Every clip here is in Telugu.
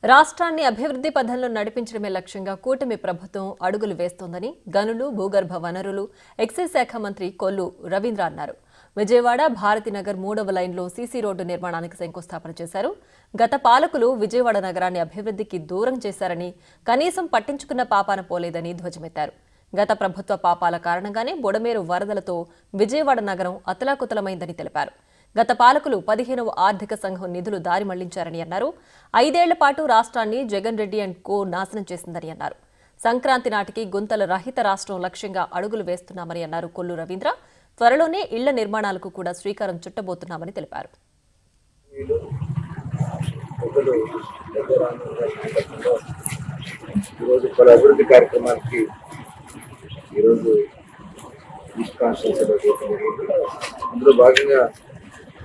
రాష్ట్రాన్ని అభివృద్ధి పథంలో నడిపించడమే లక్ష్యంగా కూటమి ప్రభుత్వం అడుగులు వేస్తోందని గనులు, భూగర్భ వనరులు, ఎక్సైజ్ శాఖ మంత్రి కొల్లు రవీంద్ర అన్నారు. విజయవాడ భారతీనగర్ 3వ లైన్లో సీసీ రోడ్డు నిర్మాణానికి శంకుస్థాపన చేశారు. గత పాలకులు విజయవాడ నగరాన్ని అభివృద్ధికి దూరం చేశారని, కనీసం పట్టించుకున్న పాపాన పోలేదని ధ్వజమెత్తారు. గత ప్రభుత్వ పాపాల కారణంగానే బుడమేరు వరదలతో విజయవాడ నగరం అతలాకుతలమైందని తెలిపారు. గత పాలకులు 15వ ఆర్థిక సంఘం నిధులు దారి మళ్లించారని అన్నారు. 5 ఏళ్ల పాటు రాష్ట్రాన్ని జగన్ రెడ్డి అండ్ కో నాశనం చేసిందని అన్నారు. సంక్రాంతి నాటికి గుంతల రహిత రాష్ట్రం లక్ష్యంగా అడుగులు వేస్తున్నామని అన్నారు కొల్లు రవీంద్ర. త్వరలోనే ఇళ్ల నిర్మాణాలకు కూడా శ్రీకారం చుట్టబోతున్నామని తెలిపారు.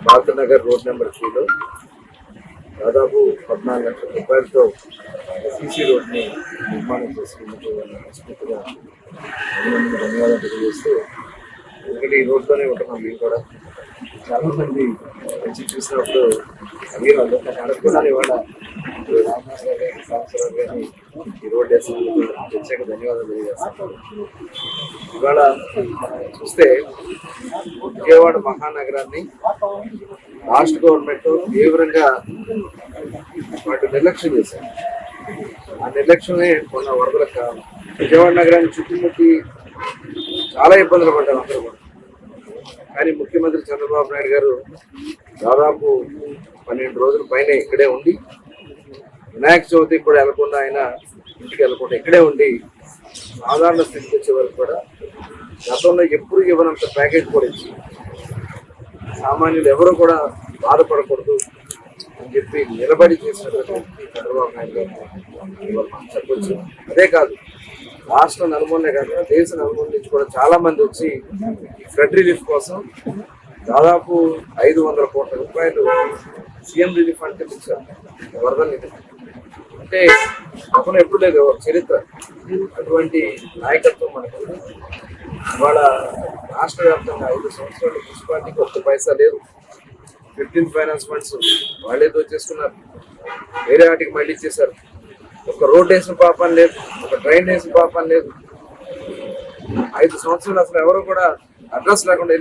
భారతనగర్ రోడ్ నెంబర్ 3లో దాదాపు 14 లక్షల రూపాయలతో సీసీ రోడ్ని నిర్మాణం చేసుకున్నట్టు మనస్ఫూర్తిగా ధన్యవాదాలు తెలియజేస్తూ, ఎందుకంటే ఈ రోడ్లోనే ఉంటున్నాం. మేము కూడా చాలా మంది వచ్చి చూసినప్పుడు అవి అందరికీ అనుకున్నాను. ఇవాళ రామనాథరావు గారి సంవత్సరాలు కానీ ఈ రోడ్ వేసినందుకు ప్రత్యేక ధన్యవాదాలు తెలియజేస్తాను. ఇవాళ చూస్తే విజయవాడ మహానగరాన్ని రాష్ట్ర గవర్నమెంట్ తీవ్రంగా వాటి నిర్లక్ష్యం చేశారు. ఆ నిర్లక్ష్యమే కొన్న వరదలకు కారణం. విజయవాడ నగరాన్ని చుట్టుముట్టి చాలా ఇబ్బందులు పడ్డారు అందరూ కూడా. కానీ ముఖ్యమంత్రి చంద్రబాబు నాయుడు గారు దాదాపు 12 రోజుల పైన ఇక్కడే ఉండి, వినాయక చవితికి కూడా వెళ్లకుండా, ఆయన ఇంటికి వెళ్లకుండా ఇక్కడే ఉండి సాధారణ స్థితికి వచ్చే వరకు కూడా గతంలో ఎప్పుడు ఇవ్వనంత ప్యాకేజ్ కూడా ఇచ్చి సామాన్యులు ఎవరు కూడా బాధపడకూడదు అని చెప్పి నిలబడి చేసినటువంటి చంద్రబాబు నాయుడు గారు చెప్పొచ్చు. అదే కాదు, రాష్ట్ర నలుమూలనే కాకుండా దేశ నలుమూల నుంచి కూడా చాలా మంది వచ్చి ఫ్లడ్ రిలీఫ్ కోసం దాదాపు 500 కోట్ల రూపాయలు సీఎం రిలీఫ్ ఫండ్ కింద ఇచ్చారు. వరద నిధి అంటే గతంలో ఎప్పుడు లేదు చరిత్ర. అటువంటి నాయకత్వం మనకు ఇవాళ రాష్ట్ర వ్యాప్తంగా 5 సంవత్సరాలు మున్సిపాలిటీకి 1 పైసా లేదు. 15th ఫైనాన్స్ ఫండ్స్ వాళ్ళే దోచేసుకున్నారు, వేరే వాటికి మళ్ళీ ఇచ్చేశారు. ఒక రోడ్ వేసిన పాపం లేదు, ఒక ట్రైన్ వేసిన పాపం లేదు. 5 సంవత్సరాలు అసలు ఎవరు కూడా అడ్రస్ లేకుండా